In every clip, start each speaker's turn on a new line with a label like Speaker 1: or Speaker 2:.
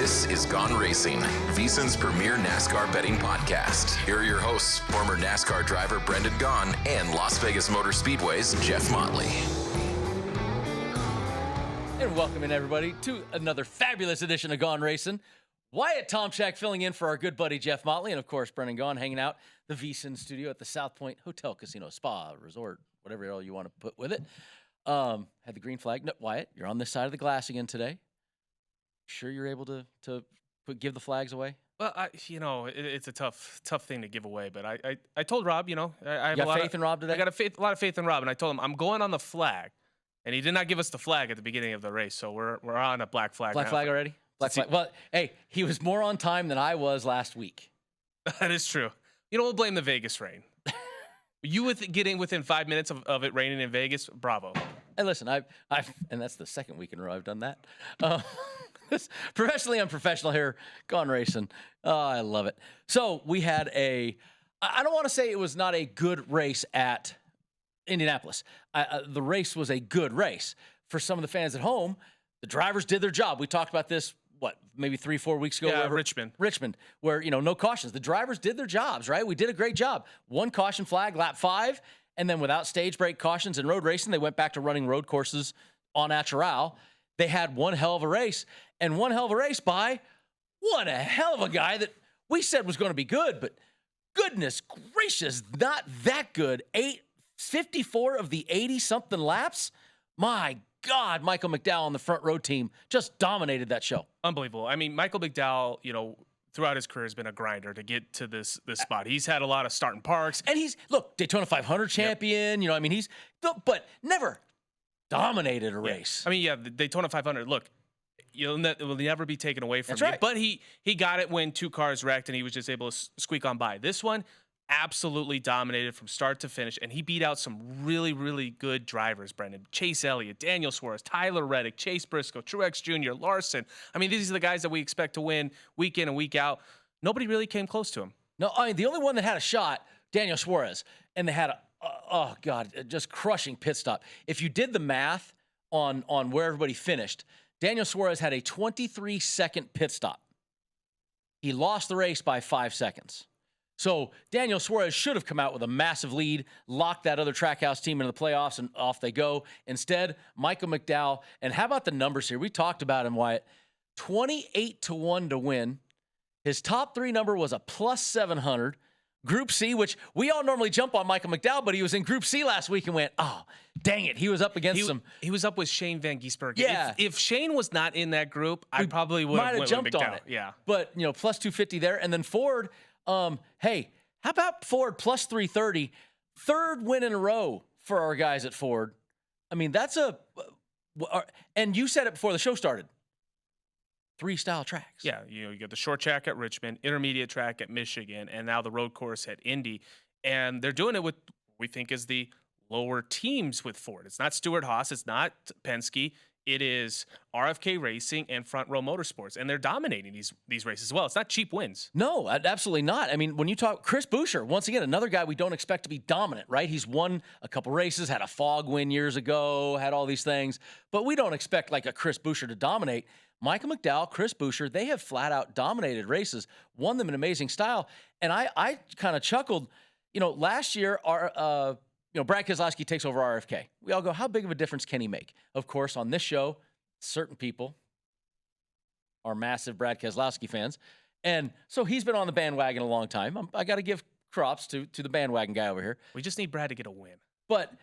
Speaker 1: This is Gone Racin, VSiN's premier NASCAR betting podcast. Here are your hosts, former NASCAR driver Brendan Gaughan and Las Vegas Motor Speedway's Jeff Motley.
Speaker 2: And welcome in, everybody, to another fabulous edition of Gone Racin. Wyatt Tomchek filling in for our good buddy Jeff Motley, and of course Brendan Gaughan hanging out the VSiN studio at the South Point Hotel, Casino, Spa, Resort, whatever all you want to put with it. Had the green flag. No, Wyatt, you're on this side of the glass again today. Sure, you're able to give the flags away?
Speaker 3: Well, it's a tough thing to give away. But I told Rob, I have
Speaker 2: you got faith in Rob today.
Speaker 3: I got a lot of faith in Rob, and I told him I'm going on the flag, and he did not give us the flag at the beginning of the race, so we're on a black flag.
Speaker 2: Black flag already. Black flag. Well, hey, he was more on time than I was last week.
Speaker 3: That is true. We'll blame the Vegas rain. You getting within 5 minutes of it raining in Vegas, bravo.
Speaker 2: And listen, I've and that's the second week in a row I've done that. Professionally unprofessional here, Gone Racin. Oh, I love it. So we had I don't want to say it was not a good race at Indianapolis. The race was a good race. For some of the fans at home, the drivers did their job. We talked about this, maybe 3-4 weeks ago?
Speaker 3: Yeah, Richmond,
Speaker 2: where, no cautions. The drivers did their jobs, right? We did a great job. One caution flag, lap 5, and then without stage break cautions in road racing, they went back to running road courses on Natural. They had one hell of a race, and one hell of a race by one hell of a guy that we said was going to be good, but goodness gracious, not that good. 54 of the 80-something laps? My God, Michael McDowell on the front row team just dominated that show.
Speaker 3: Unbelievable. I mean, Michael McDowell, throughout his career has been a grinder to get to this spot. He's had a lot of starting parks.
Speaker 2: And he's, Daytona 500 champion, he's, but never dominated a race.
Speaker 3: I mean, the Daytona 500, look, it will never be taken away from
Speaker 2: That's
Speaker 3: you.
Speaker 2: right.
Speaker 3: But he got it when two cars wrecked and he was just able to squeak on by. This one, absolutely dominated from start to finish, and he beat out some really, really good drivers, Brendan. Chase Elliott, Daniel Suarez, Tyler Reddick, Chase Briscoe, Truex Jr., Larson. I mean, these are the guys that we expect to win week in and week out. Nobody really came close to him.
Speaker 2: No, the only one that had a shot, Daniel Suarez, and they had just crushing pit stop. If you did the math on where everybody finished, Daniel Suarez had a 23-second pit stop. He lost the race by 5 seconds. So Daniel Suarez should have come out with a massive lead, locked that other Trackhouse team into the playoffs, and off they go. Instead, Michael McDowell, and how about the numbers here? We talked about him, Wyatt. 28-1 to win. His top 3 number was a plus 700. Group C, which we all normally jump on Michael McDowell, but he was in Group C last week and went, oh, dang it. He was up against some.
Speaker 3: He was up with Shane Van Gisbergen.
Speaker 2: Yeah.
Speaker 3: If Shane was not in that group, I probably would have
Speaker 2: jumped on it.
Speaker 3: Yeah.
Speaker 2: But, plus 250 there. And then Ford, hey, how about Ford plus 330? Third win in a row for our guys at Ford. I mean, that's and you said it before the show started. 3 style tracks.
Speaker 3: Yeah, you got the short track at Richmond, intermediate track at Michigan, and now the road course at Indy. And they're doing it with what we think is the lower teams with Ford. It's not Stewart-Haas. It's not Penske. It is RFK Racing and Front Row Motorsports, and they're dominating these races as well. It's not cheap wins.
Speaker 2: No, absolutely not. I mean, when you talk Chris Buescher, once again, another guy we don't expect to be dominant, right? He's won a couple races, had a fog win years ago, had all these things, but we don't expect like a Chris Buescher to dominate. Michael McDowell, Chris Buescher, they have flat out dominated races, won them in amazing style. And I kind of chuckled, last year, Brad Keselowski takes over RFK. We all go, how big of a difference can he make? Of course, on this show, certain people are massive Brad Keselowski fans. And so he's been on the bandwagon a long time. I got to give props to the bandwagon guy over here.
Speaker 3: We just need Brad to get a win.
Speaker 2: But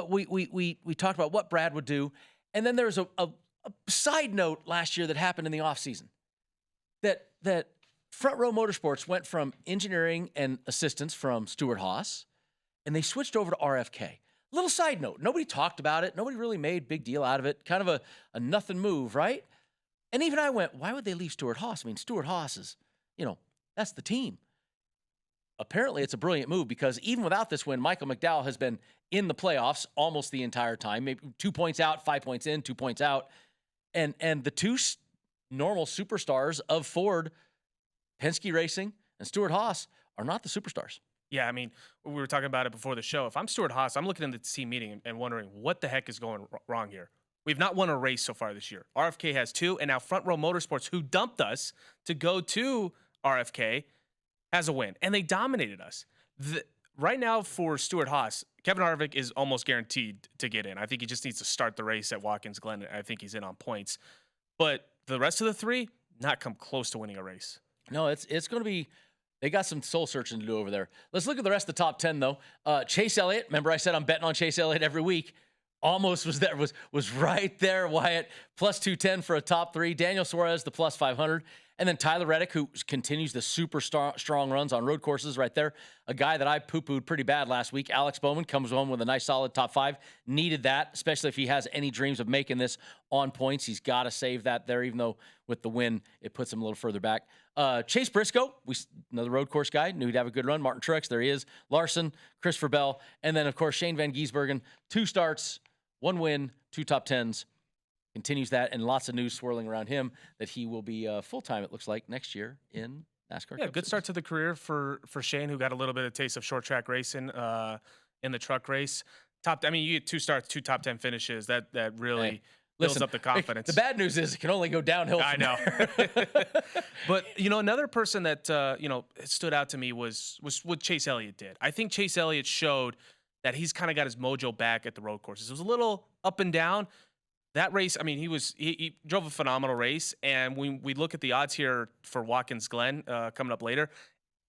Speaker 2: we talked about what Brad would do. And then there's a side note last year that happened in the offseason that Front Row Motorsports went from engineering and assistance from Stewart-Haas, and they switched over to RFK. Little side note, nobody talked about it. Nobody really made big deal out of it. Kind of a nothing move, right? And even I went, why would they leave Stewart-Haas? I mean, Stewart-Haas is, that's the team. Apparently, it's a brilliant move because even without this win, Michael McDowell has been in the playoffs almost the entire time. Maybe 2 points out, 5 points in, 2 points out. And the two normal superstars of Ford, Penske Racing and Stewart-Haas, are not the superstars.
Speaker 3: Yeah, I mean, we were talking about it before the show. If I'm Stewart-Haas, I'm looking in the team meeting and wondering what the heck is going wrong here. We've not won a race so far this year. RFK has 2, and now Front Row Motorsports, who dumped us to go to RFK, has a win, and they dominated us. Right now for Stewart-Haas, Kevin Harvick is almost guaranteed to get in. I think he just needs to start the race at Watkins Glen. I think he's in on points. But the rest of the 3, not come close to winning a race.
Speaker 2: No, it's going to be – they got some soul searching to do over there. Let's look at the rest of the top 10, though. Chase Elliott, remember I said I'm betting on Chase Elliott every week. Almost was there, was right there. Wyatt, plus 210 for a top 3. Daniel Suarez, the plus 500. And then Tyler Reddick, who continues the super strong runs on road courses right there. A guy that I poo-pooed pretty bad last week. Alex Bowman comes home with a nice solid top 5. Needed that, especially if he has any dreams of making this on points. He's got to save that there, even though with the win, it puts him a little further back. Chase Briscoe, another road course guy, knew he'd have a good run. Martin Truex, there he is. Larson, Christopher Bell. And then, of course, Shane Van Gisbergen. 2 starts, 1 win, 2 top 10s. Continues that, and lots of news swirling around him that he will be full-time, it looks like, next year in NASCAR.
Speaker 3: Yeah, good start to the career for Shane, who got a little bit of taste of short track racing in the truck race. You get 2 starts, 2 top 10 finishes. That really builds up the confidence.
Speaker 2: The bad news is it can only go downhill.
Speaker 3: I know. But another person that stood out to me was what Chase Elliott did. I think Chase Elliott showed that he's kind of got his mojo back at the road courses. It was a little up and down. That race, he drove a phenomenal race, and when we look at the odds here for Watkins Glen coming up later,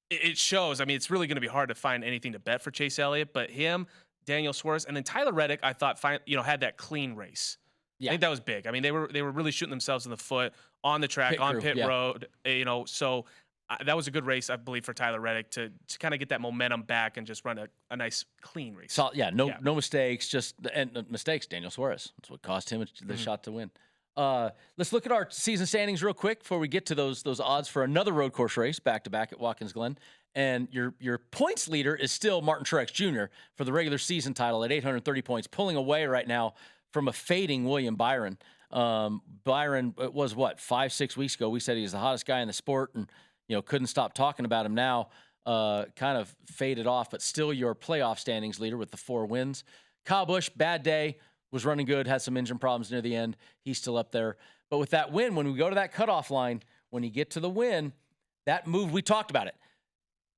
Speaker 3: it shows. It's really going to be hard to find anything to bet for Chase Elliott, but him, Daniel Suarez, and then Tyler Reddick, I thought, had that clean race. Yeah. I think that was big. They were really shooting themselves in the foot on the track, pit road. So that was a good race, I believe, for Tyler Reddick to kind of get that momentum back and just run a nice, clean race.
Speaker 2: So, no mistakes, mistakes, Daniel Suarez. That's what cost him the shot to win. Let's look at our season standings real quick before we get to those odds for another road course race back-to-back at Watkins Glen. And your points leader is still Martin Truex Jr. for the regular season title at 830 points, pulling away right now from a fading William Byron. Byron, it was 5-6 weeks ago, we said he was the hottest guy in the sport, and couldn't stop talking about him now. Kind of faded off, but still your playoff standings leader with the 4 wins. Kyle Busch, bad day, was running good, had some engine problems near the end. He's still up there. But with that win, when we go to that cutoff line, when you get to the win, that move, we talked about it.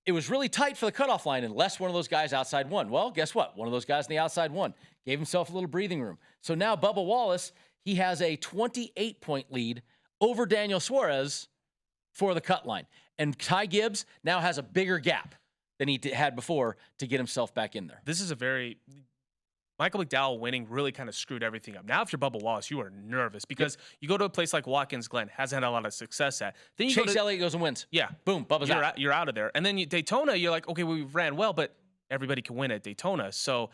Speaker 2: It was really tight for the cutoff line unless one of those guys outside won. Well, guess what? One of those guys on the outside won. Gave himself a little breathing room. So now Bubba Wallace, he has a 28-point lead over Daniel Suarez for the cut line. And Ty Gibbs now has a bigger gap than he had before to get himself back in there.
Speaker 3: This is Michael McDowell winning really kind of screwed everything up. Now, if you're Bubba Wallace, you are nervous because you go to a place like Watkins Glen, hasn't had a lot of success at. Then
Speaker 2: Chase Elliott goes and wins.
Speaker 3: Yeah.
Speaker 2: Boom, Bubba's out.
Speaker 3: You're out of there. And then Daytona, you're like, okay, we ran well, but everybody can win at Daytona. So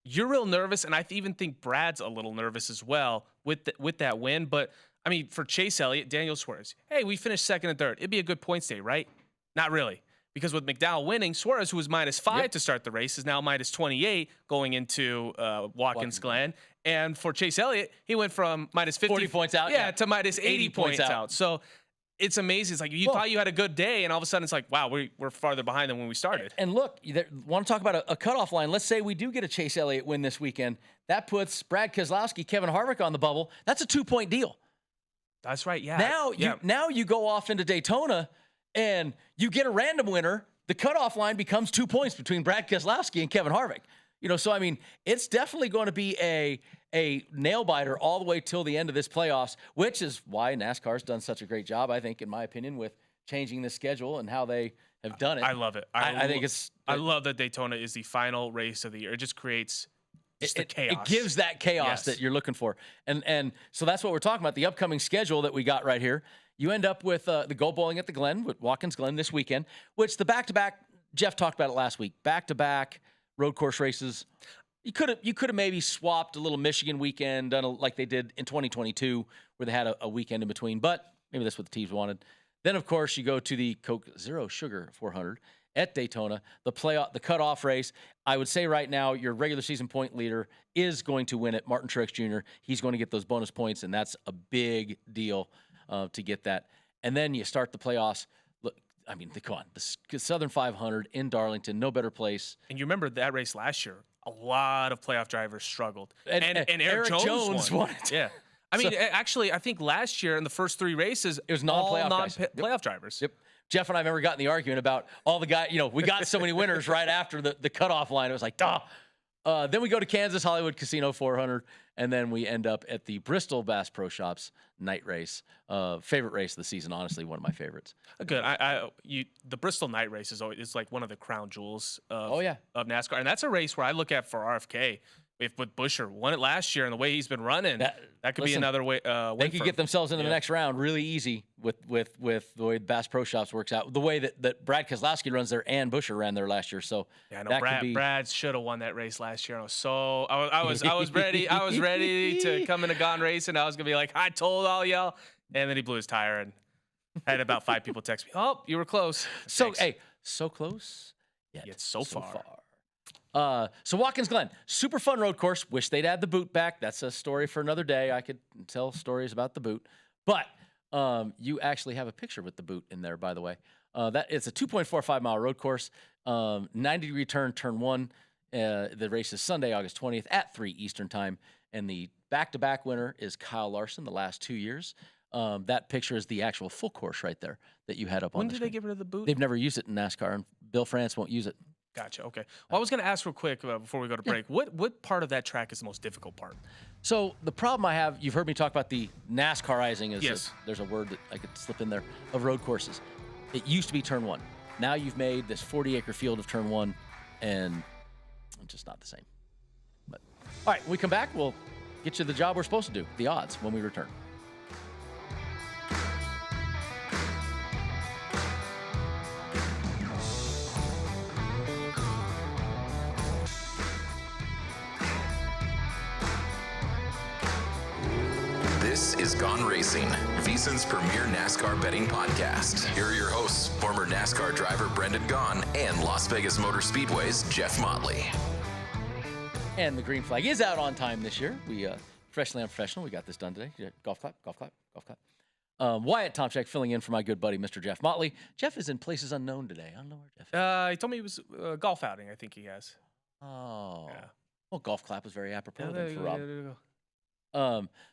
Speaker 3: you're real nervous, and I even think Brad's a little nervous as well with that win. But, for Chase Elliott, Daniel Suarez, hey, we finished second and third. It'd be a good points day, right? Not really. Because with McDowell winning, Suarez, who was -5 to start the race, is now -28 going into Watkins Glen. And for Chase Elliott, he went from -50
Speaker 2: 40 points out,
Speaker 3: to -80 points out. So it's amazing. It's like you thought you had a good day, and all of a sudden it's like, wow, we're farther behind than when we started.
Speaker 2: And look, want to talk about a cutoff line. Let's say we do get a Chase Elliott win this weekend. That puts Brad Keselowski, Kevin Harvick on the bubble. That's a 2-point deal.
Speaker 3: That's right, yeah.
Speaker 2: Now you go off into Daytona, and you get a random winner. The cutoff line becomes 2 points between Brad Keselowski and Kevin Harvick. So it's definitely going to be a nail biter all the way till the end of this playoffs, which is why NASCAR's done such a great job, I think, in my opinion, with changing the schedule and how they have done it.
Speaker 3: I love it.
Speaker 2: I
Speaker 3: love that Daytona is the final race of the year. It just creates the chaos.
Speaker 2: It gives that chaos that you're looking for. And so that's what we're talking about, the upcoming schedule that we got right here. You end up with the Go Bowling at the Glen, with Watkins Glen this weekend, which the back-to-back, Jeff talked about it last week, back-to-back road course races. You could have maybe swapped a little Michigan weekend, done like they did in 2022, where they had a weekend in between, but maybe that's what the teams wanted. Then, of course, you go to the Coke Zero Sugar 400 at Daytona, the cutoff race. I would say right now your regular season point leader is going to win it, Martin Truex Jr. He's going to get those bonus points, and that's a big deal to get that. And then you start the playoffs. Look, come on, the Southern 500 in Darlington, no better place.
Speaker 3: And you remember that race last year. a lot of playoff drivers struggled.
Speaker 2: And
Speaker 3: Eric Jones won.
Speaker 2: it.
Speaker 3: Yeah. I mean, actually, I think last year in the first 3 races,
Speaker 2: it was
Speaker 3: non-playoff
Speaker 2: non-playoff
Speaker 3: drivers.
Speaker 2: Yep. Jeff and I remember got in the argument about all the guys. We got so many winners right after the cutoff line. It was like, duh. Then we go to Kansas Hollywood Casino 400, and then we end up at the Bristol Bass Pro Shops night race. Favorite race of the season, honestly, one of my favorites.
Speaker 3: Good. The Bristol night race is like one of the crown jewels of NASCAR, and that's a race where I look at for RFK. If with Buescher won it last year and the way he's been running, that could be another way.
Speaker 2: They could get themselves into the next round really easy with the way Bass Pro Shops works out. The way that Brad Keselowski runs there and Buescher ran there last year. So
Speaker 3: yeah, I know Brad should have won that race last year. I was ready. I was ready to come into Gone Racin. I was gonna be like, I told all y'all, and then he blew his tire and had about 5 people text me. Oh, you were close.
Speaker 2: So so close.
Speaker 3: Yet so far.
Speaker 2: So Watkins Glen, super fun road course. Wish they'd add the boot back. That's a story for another day. I could tell stories about the boot. But you actually have a picture with the boot in there, by the way. It's a 2.45-mile road course, 90-degree turn 1. The race is Sunday, August 20th at 3 Eastern time. And the back-to-back winner is Kyle Larson the last 2 years. That picture is the actual full course right there that you had up on the screen.
Speaker 3: When did they get rid of the boot?
Speaker 2: They've never used it in NASCAR, and Bill France won't use it.
Speaker 3: Gotcha. Okay. Well, I was going to ask real quick before we go to break. What part of that track is the most difficult part?
Speaker 2: So the problem I have, you've heard me talk about the NASCARizing.
Speaker 3: Yes.
Speaker 2: There's a word that I could slip in there of road courses. It used to be turn 1. Now you've made this 40-acre field of turn 1, and it's just not the same. But all right, when we come back, we'll get you the job we're supposed to do, the odds, when we return.
Speaker 1: This is Gone Racing, VSiN's premier NASCAR betting podcast. Here are your hosts, former NASCAR driver Brendan Gaughan and Las Vegas Motor Speedway's Jeff Motley.
Speaker 2: And the green flag is out on time this year. We freshly unprofessional. We got this done today. Golf clap, golf clap, golf clap. Wyatt Tomchek filling in for my good buddy, Mr. Jeff Motley. Jeff is in places unknown today. I don't know where Jeff is.
Speaker 3: He told me it was a golf outing. I think he has.
Speaker 2: Oh.
Speaker 3: Yeah.
Speaker 2: Well, golf clap was very apropos
Speaker 3: Yeah,
Speaker 2: for Rob.
Speaker 3: there you go.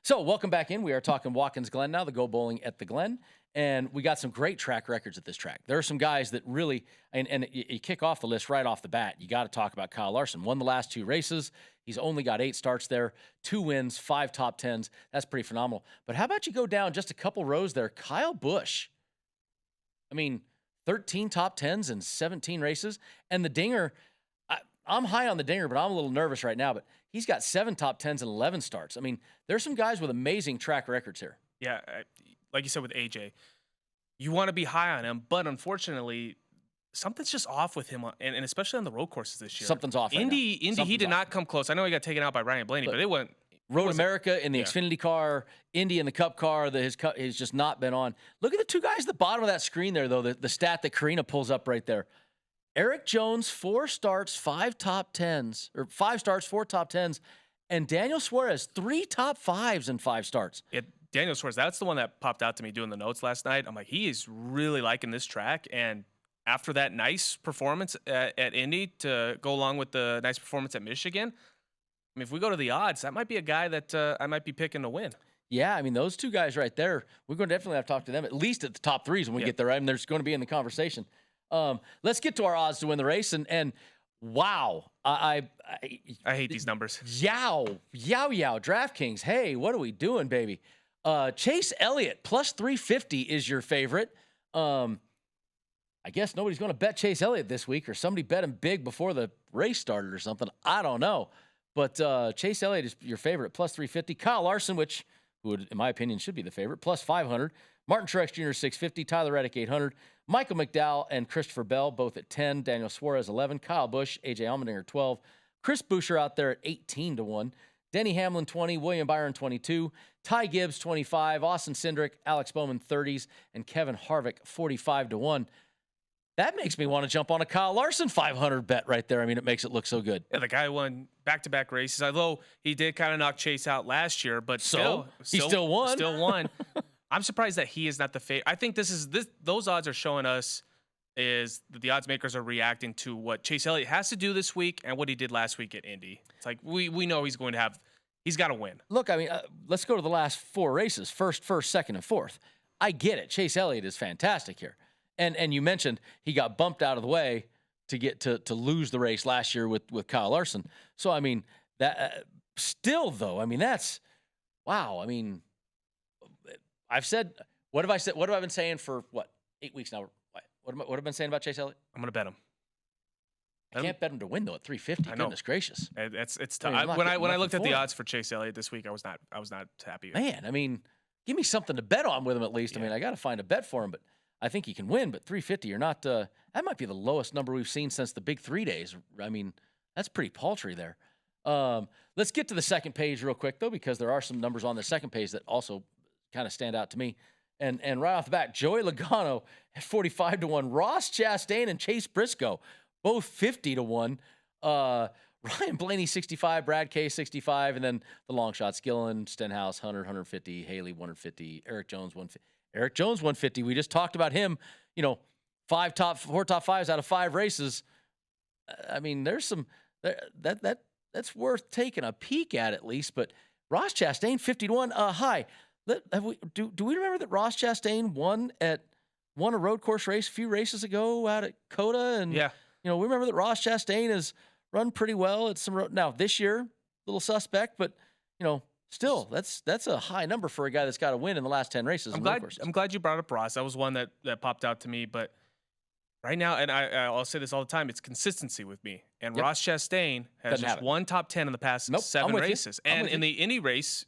Speaker 2: So welcome back in. We are talking Watkins Glen now, the Go Bowling at the Glen. And we got some great track records at this track. There are some guys that really, and you kick off the list right off the bat. You got to talk about Kyle Larson. Won the last 2 races. He's only got 8 starts there, 2 wins, 5 top 10s. That's pretty phenomenal. But how about you go down just a couple rows there? Kyle Busch. I mean, 13 top 10s in 17 races. And the Dinger, I'm high on the Dinger, but I'm a little nervous right now. But he's got 7 top 10s and 11 starts. I mean, there's some guys with amazing track records here.
Speaker 3: Yeah, like you said with AJ, you want to be high on him, but unfortunately, something's just off with him, and especially on the road courses this year.
Speaker 2: Something's off.
Speaker 3: Indy, he did not come close. I know he got taken out by Ryan Blaney, but it went.
Speaker 2: Road America in the Xfinity car, Indy in the Cup car, he's just not been on. Look at the 2 guys at the bottom of that screen there, though, the stat that Karina pulls up right there. Eric Jones, 4 starts, 5 top 10s, or 5 starts, 4 top 10s, and Daniel Suarez, 3 top 5s and 5 starts.
Speaker 3: Daniel Suarez, that's the one that popped out to me doing the notes last night. I'm like, he is really liking this track, and after that nice performance at Indy to go along with the nice performance at Michigan, I mean, if we go to the odds, that might be a guy that I might be picking to win.
Speaker 2: Yeah, I mean, those 2 guys right there, we're going to definitely have to talk to them, at least at the top 3s when we get there, right? And there's going to be in the conversation. Let's get to our odds to win the race, and wow, I
Speaker 3: hate these numbers.
Speaker 2: Yow, DraftKings. Hey, what are we doing, baby? Chase Elliott plus 350 is your favorite. I guess nobody's going to bet Chase Elliott this week, or somebody bet him big before the race started or something. I don't know, but Chase Elliott is your favorite plus 350. Kyle Larson, who would, in my opinion, should be the favorite, plus 500. Martin Truex Jr. 650. Tyler Reddick 800. Michael McDowell and Christopher Bell both at 10. Daniel Suarez 11. Kyle Busch, AJ Allmendinger 12. Chris Buescher out there at 18 to 1. Denny Hamlin 20. William Byron 22. Ty Gibbs 25. Austin Cindric, Alex Bowman 30s, and Kevin Harvick 45 to 1. That makes me want to jump on a Kyle Larson 500 bet right there. I mean, it makes it look so good.
Speaker 3: Yeah, the guy won back-to-back races. Although he did kind of knock Chase out last year, but
Speaker 2: he still won.
Speaker 3: Still won. I'm surprised that he is not the favorite. I think those odds are showing us is that the odds makers are reacting to what Chase Elliott has to do this week and what he did last week at Indy. It's like we know he's got to win.
Speaker 2: Look, I mean, let's go to the last 4 races: first, second, and fourth. I get it. Chase Elliott is fantastic here, and you mentioned he got bumped out of the way to get to lose the race last year with Kyle Larson. So I mean that still though, I mean that's wow. I mean, I've said what have I said? What have I been saying for 8 weeks now? What have I been saying about Chase Elliott?
Speaker 3: I'm gonna bet him.
Speaker 2: I can't bet him to win though at 350. Goodness gracious,
Speaker 3: it's tough.
Speaker 2: I mean,
Speaker 3: when I looked at the odds for Chase Elliott this week, I was not happy.
Speaker 2: Man, I mean, give me something to bet on with him at least.
Speaker 3: Yeah.
Speaker 2: I mean, I got to find a bet for him, but I think he can win. But 350, you're not. That might be the lowest number we've seen since the Big 3 days. I mean, that's pretty paltry there. Let's get to the second page real quick though, because there are some numbers on the second page that also kind of stand out to me. And right off the bat, Joey Logano at 45-1, Ross Chastain and Chase Briscoe, both 50-1. Ryan Blaney 65, Brad K 65, and then the long shots: Gillen, Stenhouse 100, 150, Haley 150, Eric Jones 150. Eric Jones 150. We just talked about him. 4 top 5s out of 5 races. I mean, there's some that's worth taking a peek at least. But Ross Chastain 50-1. Hi. Do we remember that Ross Chastain won a road course race a few races ago out at COTA? And, we remember that Ross Chastain has run pretty well at some road. Now, this year, a little suspect, but, still, that's a high number for a guy that's got a win in the last 10 races.
Speaker 3: I'm glad you brought up Ross. That was one that popped out to me. But right now, and I'll say this all the time, it's consistency with me. And Ross Chastain has just one top 10 in the past 7 races. And in the Indy race,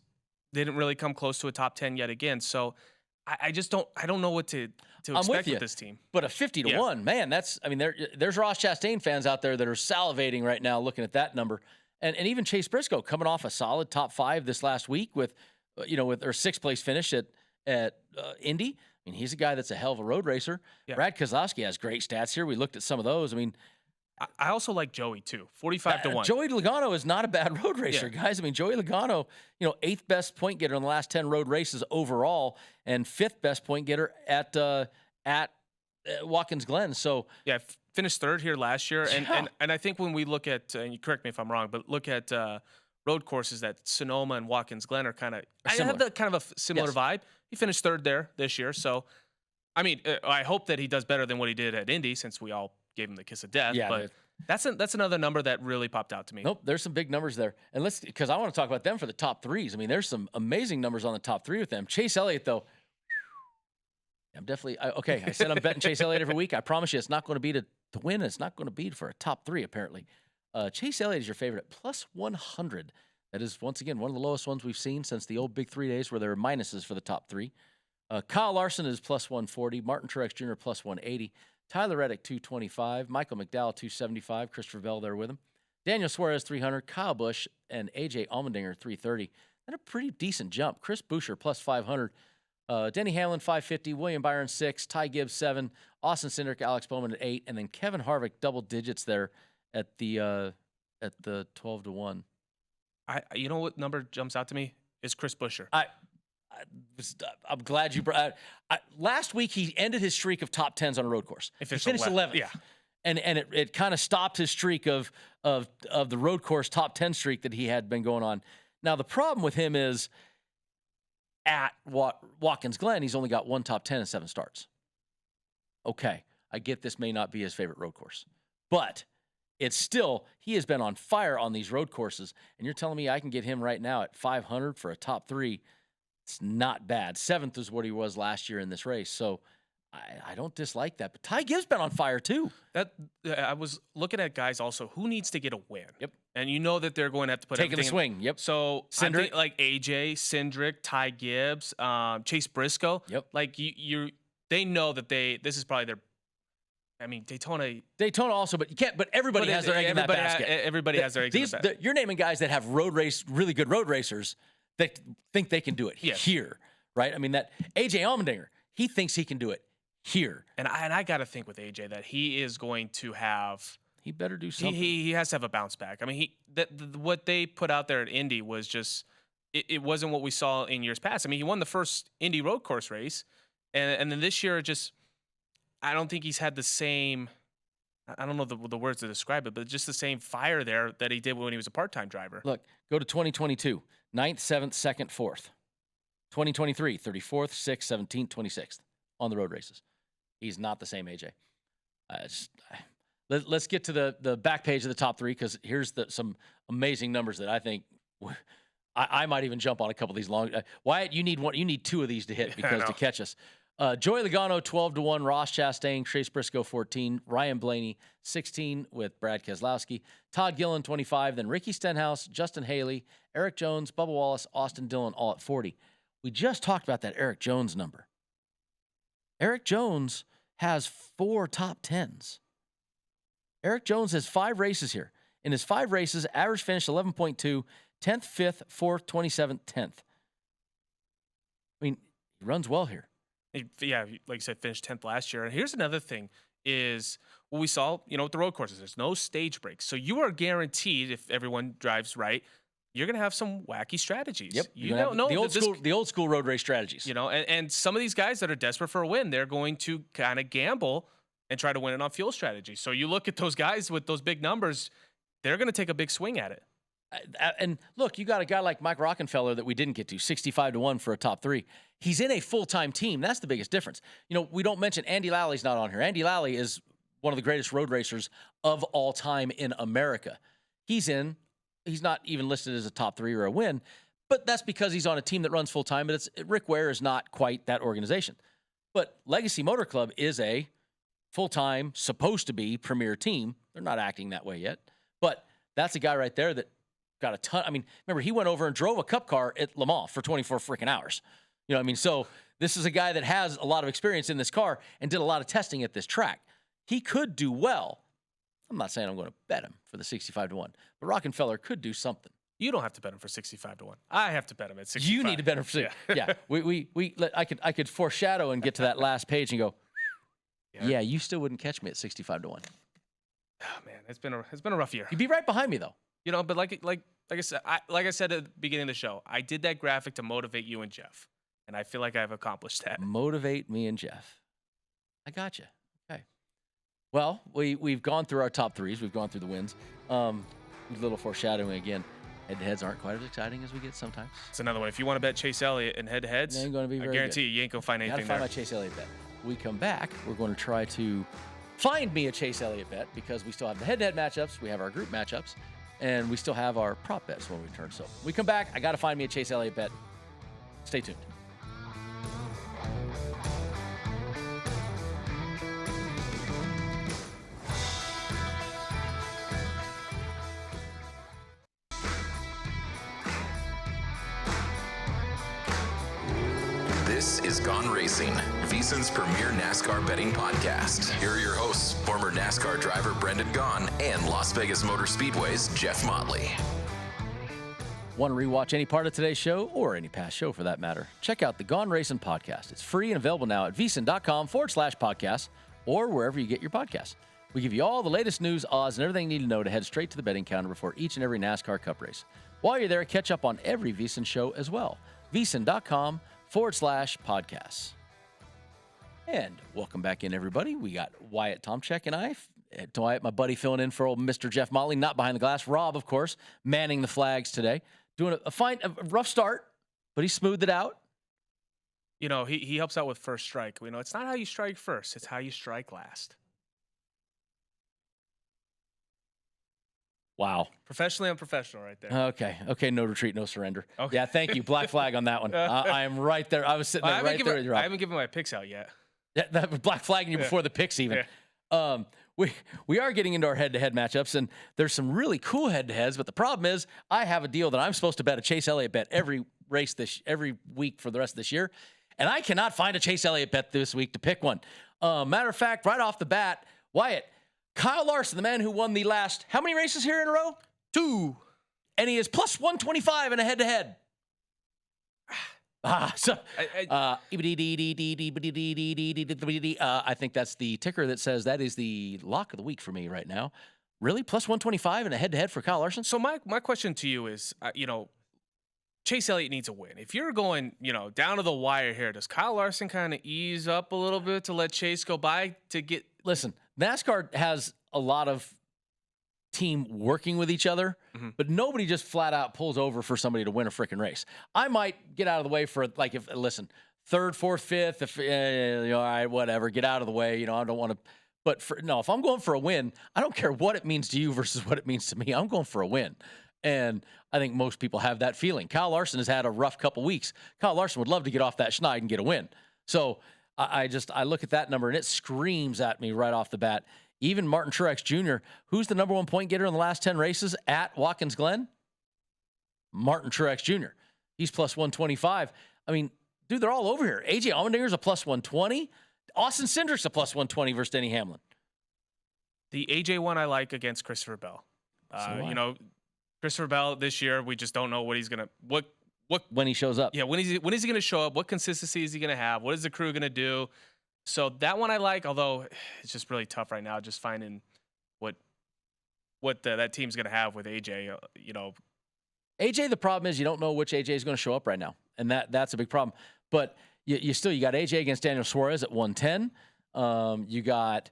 Speaker 3: they didn't really come close to a top 10 yet again. So I don't know what to expect with this team.
Speaker 2: But a 50-1, man, there's Ross Chastain fans out there that are salivating right now looking at that number. And even Chase Briscoe coming off a solid top 5 this last week with their 6th place finish at Indy. I mean, he's a guy that's a hell of a road racer. Yeah. Brad Keselowski has great stats here. We looked at some of those. I mean,
Speaker 3: I also like Joey too, 45-1.
Speaker 2: Joey Logano is not a bad road racer, guys. I mean, Joey Logano, 8th best point getter in the last 10 road races overall, and 5th best point getter at Watkins Glen. So
Speaker 3: finished 3rd here last year, and I think when we look at, and you correct me if I'm wrong, but look at road courses that Sonoma and Watkins Glen are kind of have the kind of a similar vibe. He finished 3rd there this year, so I mean, I hope that he does better than what he did at Indy, since we all gave him the kiss of death. Yeah, but that's another number that really popped out to me.
Speaker 2: Nope, there's some big numbers there. And because I want to talk about them for the top 3s. I mean, there's some amazing numbers on the top 3 with them. Chase Elliott, though, I'm definitely okay. I said I'm betting Chase Elliott every week. I promise you, it's not going to be to win. It's not going to be for a top 3, apparently. Chase Elliott is your favorite at plus 100. That is, once again, one of the lowest ones we've seen since the old Big 3 days where there are minuses for the top 3. Kyle Larson is plus 140. Martin Truex Jr. plus 180. Tyler Reddick, 225. Michael McDowell, 275. Christopher Bell there with him. Daniel Suarez, 300. Kyle Busch and A.J. Allmendinger, 330. And a pretty decent jump. Chris Buescher, plus 500. Denny Hamlin, 550. William Byron, 6. Ty Gibbs, 7. Austin Cindric, Alex Bowman at 8. And then Kevin Harvick, double digits there at the 12-1.
Speaker 3: You know what number jumps out to me? Is Chris Buescher.
Speaker 2: I'm glad you brought. Last week he ended his streak of top 10s on a road course. He finished 11th. Yeah, and it kind of stopped his streak of the road course top 10 streak that he had been going on. Now the problem with him is at Watkins Glen, he's only got 1 top 10 and 7 starts. Okay, I get this may not be his favorite road course, but it's still, he has been on fire on these road courses, and you're telling me I can get him right now at 500 for a top 3. It's not bad. 7th is what he was last year in this race. So I don't dislike that. But Ty Gibbs been on fire too.
Speaker 3: I was looking at guys also who needs to get a win.
Speaker 2: Yep.
Speaker 3: And you know that they're going to have to put
Speaker 2: taking a swing. Yep.
Speaker 3: So
Speaker 2: Cindric,
Speaker 3: like AJ, Cindric, Ty Gibbs, Chase Briscoe.
Speaker 2: Yep.
Speaker 3: Like they know that this is probably their. I mean, Daytona
Speaker 2: also, but you can't. But everybody has their egg in that basket.
Speaker 3: Everybody has their egg in that basket.
Speaker 2: You're naming guys that have really good road racers that think they can do it here, right? I mean, that A.J. Allmendinger, he thinks he can do it here.
Speaker 3: And I got to think with A.J. that he is going to have.
Speaker 2: He better do something.
Speaker 3: He has to have a bounce back. I mean, what they put out there at Indy was just it wasn't what we saw in years past. I mean, he won the first Indy road course race, and then this year just. I don't think he's had the same. I don't know the words to describe it, but just the same fire there that he did when he was a part-time driver.
Speaker 2: Look, go to 2022, 9th, 7th, 2nd, 4th. 2023, 34th, 6th, 17th, 26th on the road races. He's not the same AJ. Let's get to the back page of the top 3 because here's some amazing numbers that I think I might even jump on a couple of these long. Wyatt, you need 2 of these to hit because to catch us. Joey Logano 12-1, Ross Chastain, Chase Briscoe 14, Ryan Blaney 16 with Brad Keselowski, Todd Gillen 25, then Ricky Stenhouse, Justin Haley, Eric Jones, Bubba Wallace, Austin Dillon all at 40. We just talked about that Eric Jones number. Eric Jones has 4 top 10s. Eric Jones has 5 races here. In his 5 races, average finish 11.2, 10th, 5th, 4th, 27th, 10th. I mean, he runs well here.
Speaker 3: Yeah, like you said, finished 10th last year. And here's another thing is what we saw, with the road courses. There's no stage breaks. So you are guaranteed, if everyone drives right, you're going to have some wacky strategies.
Speaker 2: Yep.
Speaker 3: You don't know.
Speaker 2: The old school road race strategies.
Speaker 3: And some of these guys that are desperate for a win, they're going to kind of gamble and try to win it on fuel strategy. So you look at those guys with those big numbers, they're going to take a big swing at it.
Speaker 2: And look, you got a guy like Mike Rockenfeller that we didn't get to, 65-1 for a top 3. He's in a full-time team. That's the biggest difference. We don't mention Andy Lally's not on here. Andy Lally is one of the greatest road racers of all time in America. He's not even listed as a top 3 or a win, but that's because he's on a team that runs full-time, but Rick Ware is not quite that organization. But Legacy Motor Club is a full-time, supposed to be premier team. They're not acting that way yet, but that's a guy right there that got a ton. I mean, remember, he went over and drove a cup car at Le Mans for 24 freaking hours. You know what I mean? So this is a guy that has a lot of experience in this car and did a lot of testing at this track. He could do well. I'm not saying I'm going to bet him for the 65-1, but Rockenfeller could do something.
Speaker 3: You don't have to bet him for 65-1. I have to bet him at 65.
Speaker 2: You need to bet him for I could foreshadow and get to that last page and go, yeah, you still wouldn't catch me at 65-1.
Speaker 3: Oh man, it's been a rough year.
Speaker 2: You'd be right behind me though.
Speaker 3: But like I said at the beginning of the show, I did that graphic to motivate you and Jeff, and I feel like I've accomplished that.
Speaker 2: Motivate me and Jeff. I got you. Okay. Well, we've gone through our top 3s. We've gone through the wins. A little foreshadowing again. Head-to-heads aren't quite as exciting as we get sometimes.
Speaker 3: It's another one. If you want to bet Chase Elliott in head-to-heads,
Speaker 2: ain't going to be very
Speaker 3: I guarantee
Speaker 2: good.
Speaker 3: you ain't going to find anything
Speaker 2: there. Got to find my Chase Elliott bet. We come back, we're going to try to find me a Chase Elliott bet because we still have the head-to-head matchups, we have our group matchups, and we still have our prop bets when we return. So we come back, I got to find me a Chase Elliott bet. Stay tuned.
Speaker 1: This is Gone Racing, VSiN's premier NASCAR betting podcast. Here are your hosts, former NASCAR driver Brendan Gaughan and Las Vegas Motor Speedway's Jeff Motley.
Speaker 2: Want to rewatch any part of today's show or any past show for that matter? Check out the Gone Racin podcast. It's free and available now at VSiN.com/podcast or wherever you get your podcasts. We give you all the latest news, odds, and everything you need to know to head straight to the betting counter before each and every NASCAR Cup race. While you're there, catch up on every VSiN show as well. VSiN.com/podcasts. And welcome back in, everybody. We got Wyatt, Tomchek, and I. Wyatt, my buddy, filling in for old Mr. Jeff Motley, not behind the glass. Rob, of course, manning the flags today. Doing a rough start, but he smoothed it out.
Speaker 3: He helps out with first strike. It's not how you strike first. It's how you strike last.
Speaker 2: Wow.
Speaker 3: Professionally unprofessional right there.
Speaker 2: Okay. No retreat, no surrender.
Speaker 3: Okay.
Speaker 2: Yeah, thank you. Black flag on that one. I am right there. I was sitting there right there with you, Rob.
Speaker 3: I haven't given my picks out yet.
Speaker 2: Yeah, that was black flagging you before the picks even.
Speaker 3: Yeah.
Speaker 2: We are getting into our head-to-head matchups, and there's some really cool head-to-heads, but the problem is I have a deal that I'm supposed to bet a Chase Elliott bet every week for the rest of this year, and I cannot find a Chase Elliott bet this week to pick one. Matter of fact, right off the bat, Wyatt, Kyle Larson, the man who won the last, how many races here in a row? 2. And he is plus 125 in a head-to-head. I think that's the ticker that says that is the lock of the week for me right now. Really? Plus 125 in a head-to-head for Kyle Larson?
Speaker 3: So my question to you is, Chase Elliott needs a win. If you're going, down to the wire here, does Kyle Larson kind of ease up a little bit to let Chase go by to get?
Speaker 2: Listen, NASCAR has a lot of team working with each other, but nobody just flat out pulls over for somebody to win a freaking race. I might get out of the way for third, fourth, fifth, if all right, whatever, get out of the way. I don't want to. But if I'm going for a win, I don't care what it means to you versus what it means to me. I'm going for a win. And I think most people have that feeling. Kyle Larson has had a rough couple weeks. Kyle Larson would love to get off that schneid and get a win. So I look at that number, and it screams at me right off the bat. Even Martin Truex Jr., who's the number one point getter in the last 10 races at Watkins Glen? Martin Truex Jr. He's plus 125. I mean, dude, they're all over here. AJ Allmendinger's a plus 120. Austin Cindric's a plus 120 versus Denny Hamlin.
Speaker 3: The AJ one I like against Christopher Bell. Christopher Bell this year, we just don't know what he's gonna
Speaker 2: when he shows up.
Speaker 3: Yeah, when is he gonna show up? What consistency is he gonna have? What is the crew gonna do? So that one I like, although it's just really tough right now, just finding what that team's gonna have with AJ.
Speaker 2: AJ, the problem is you don't know which AJ is going to show up right now, and that's a big problem. But you got AJ against Daniel Suarez at 110. You got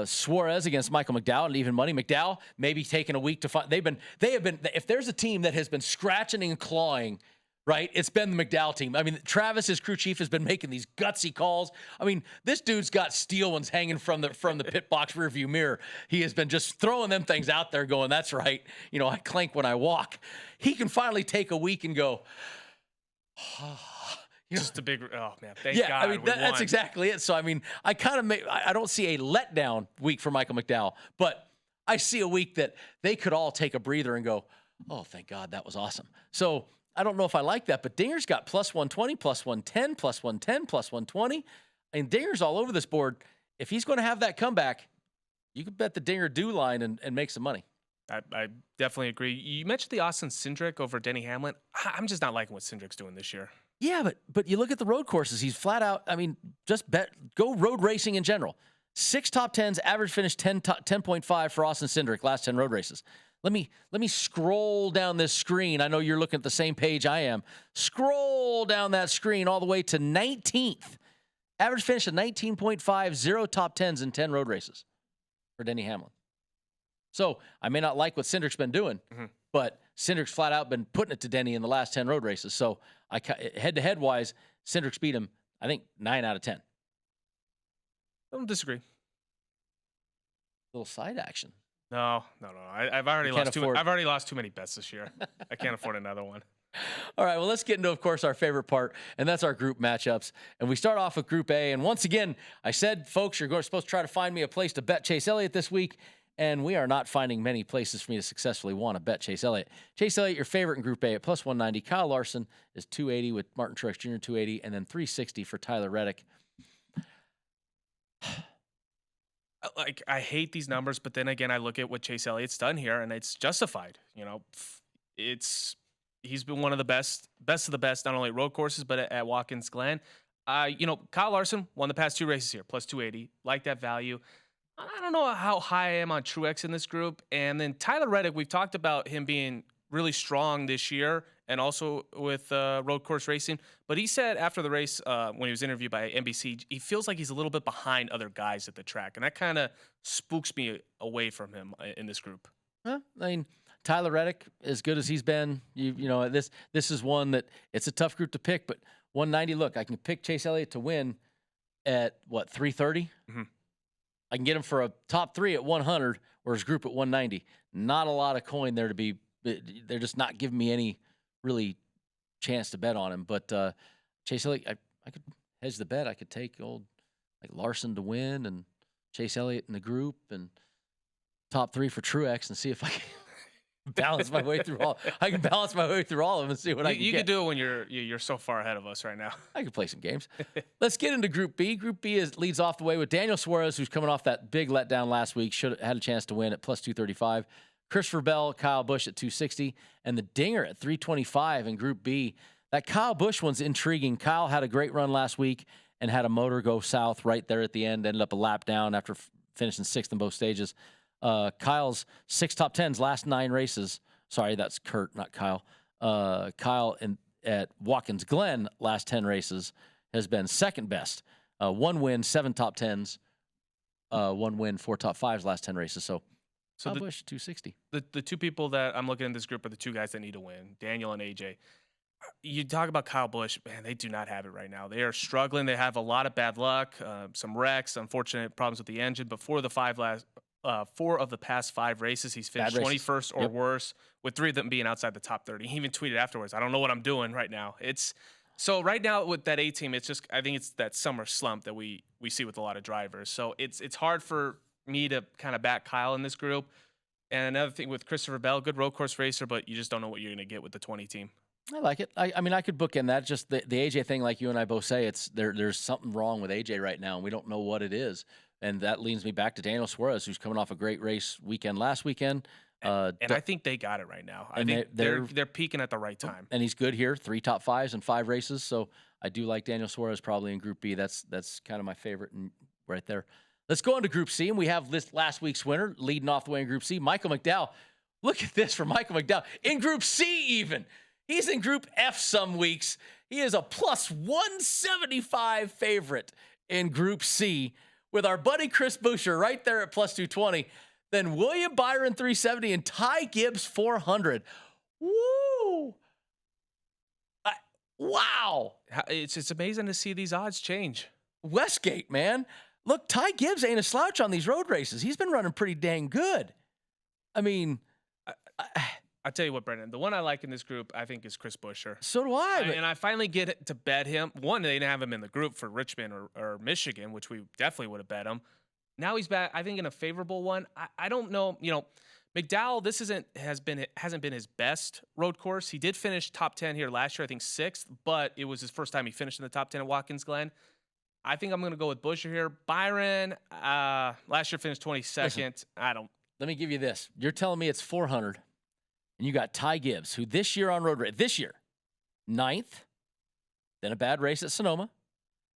Speaker 2: Suarez against Michael McDowell and even money. McDowell maybe taking a week to find. They have been. If there's a team that has been scratching and clawing, right, it's been the McDowell team. I mean, Travis, his crew chief, has been making these gutsy calls. I mean, this dude's got steel ones hanging from the pit box rearview mirror. He has been just throwing them things out there, going, "That's right. I clank when I walk." He can finally take a week and go.
Speaker 3: Just a big, oh man, thank God.
Speaker 2: I mean, that's exactly it. So, I mean, I don't see a letdown week for Michael McDowell, but I see a week that they could all take a breather and go, "Oh, thank God, that was awesome." So, I don't know if I like that, but Dinger's got plus 120, plus 110, plus 110, plus 120. And Dinger's all over this board. If he's going to have that comeback, you could bet the Dinger do line and make some money.
Speaker 3: I definitely agree. You mentioned the Austin Cindric over Denny Hamlin. I'm just not liking what Cindric's doing this year.
Speaker 2: Yeah, but you look at the road courses. He's flat out. I mean, go road racing in general. 6 top 10s, average finish 10.5 for Austin Cindric last 10 road races. Let me scroll down this screen. I know you're looking at the same page I am. Scroll down that screen all the way to 19th. Average finish of 19.5, 0 top 10s in 10 road races for Denny Hamlin. So I may not like what Cindric's been doing, but Cindric's flat out been putting it to Denny in the last 10 road races. So head-to-head wise, Cindric's beat him, I think, 9 out of 10.
Speaker 3: I don't disagree.
Speaker 2: Little side action.
Speaker 3: No. I've already lost too many bets this year. I can't afford another one.
Speaker 2: All right, well, let's get into, of course, our favorite part, and that's our group matchups. And we start off with Group A. And once again, I said, folks, you're supposed to try to find me a place to bet Chase Elliott this week. And we are not finding many places for me to successfully want to bet Chase Elliott. Chase Elliott, your favorite in Group A at plus 190. Kyle Larson is 280 with Martin Truex Jr. 280, and then 360 for Tyler Reddick.
Speaker 3: I hate these numbers, but then again, I look at what Chase Elliott's done here, and it's justified. He's been one of the best of the best, not only at road courses, but at Watkins Glen. Kyle Larson won the past 2 races here, plus 280. Like that value. I don't know how high I am on Truex in this group. And then Tyler Reddick, we've talked about him being really strong this year and also with road course racing. But he said after the race, when he was interviewed by NBC, he feels like he's a little bit behind other guys at the track. And that kind of spooks me away from him in this group.
Speaker 2: I mean, Tyler Reddick, as good as he's been, this is one that it's a tough group to pick. But 190, look, I can pick Chase Elliott to win at, 330? I can get him for a top 3 at 100 or his group at 190. Not a lot of coin there to be. They're just not giving me any really chance to bet on him. But Chase Elliott, I could hedge the bet. I could take Larson to win and Chase Elliott in the group and top 3 for Truex and see if I can balance my way through all. I can balance my way through all of them and see what I can get.
Speaker 3: You can do it when you're so far ahead of us right now.
Speaker 2: I can play some games. Let's get into Group B. Group B leads off the way with Daniel Suarez, who's coming off that big letdown last week. Should have had a chance to win at plus 235. Christopher Bell, Kyle Busch at 260, and the Dinger at 325 in Group B. That Kyle Busch one's intriguing. Kyle had a great run last week and had a motor go south right there at the end. Ended up a lap down after finishing 6th in both stages. Kyle's 6 top 10s last 9 races. Sorry, that's Kurt, not Kyle. Kyle at Watkins Glen last 10 races has been second best. 1 win, 7 top 10s, 1 win, 4 top 5s last 10 races. So Kyle Busch, 260.
Speaker 3: The two people that I'm looking in this group are the two guys that need to win, Daniel and AJ. You talk about Kyle Busch, man, they do not have it right now. They are struggling. They have a lot of bad luck, some wrecks, unfortunate problems with the engine. But 4 of the past 5 races, he's finished 21st or worse, with 3 of them being outside the top 30. He even tweeted afterwards, "I don't know what I'm doing right now." So right now with that A team, it's just, I think it's that summer slump that we see with a lot of drivers. So it's hard for me to kind of back Kyle in this group. And another thing with Christopher Bell, good road course racer, but you just don't know what you're going to get with the 20 team.
Speaker 2: I like it. I mean, I could bookend that. Just the AJ thing, like you and I both say, there's something wrong with AJ right now, and we don't know what it is. And that leads me back to Daniel Suarez, who's coming off a great race weekend last weekend.
Speaker 3: And I think they got it right now. I think they're peaking at the right time.
Speaker 2: And he's good here, 3 top 5s in 5 races. So I do like Daniel Suarez probably in Group B. That's kind of my favorite right there. Let's go into Group C, and we have this last week's winner leading off the way in Group C, Michael McDowell. Look at this for Michael McDowell. In Group C even. He's in Group F some weeks. He is a plus 175 favorite in Group C with our buddy Chris Buescher right there at plus 220. Then William Byron 370 and Ty Gibbs 400. Woo! Wow.
Speaker 3: It's amazing to see these odds change.
Speaker 2: Westgate, man. Look, Ty Gibbs ain't a slouch on these road races. He's been running pretty dang good. I mean,
Speaker 3: I'll tell you what, Brendan, the one I like in this group, I think, is Chris Buescher.
Speaker 2: So do I.
Speaker 3: And I finally get to bet him. One, they didn't have him in the group for Richmond or Michigan, which we definitely would have bet him. Now he's back, I think, in a favorable one. I don't know. You know, McDowell, hasn't been his best road course. He did finish top 10 here last year, I think 6th, but it was his first time he finished in the top 10 at Watkins Glen. I think I'm going to go with Buescher here. Byron, last year finished 22nd.
Speaker 2: Listen, let me give you this. You're telling me it's 400. And you got Ty Gibbs, who this year on road race, 9th, then a bad race at Sonoma,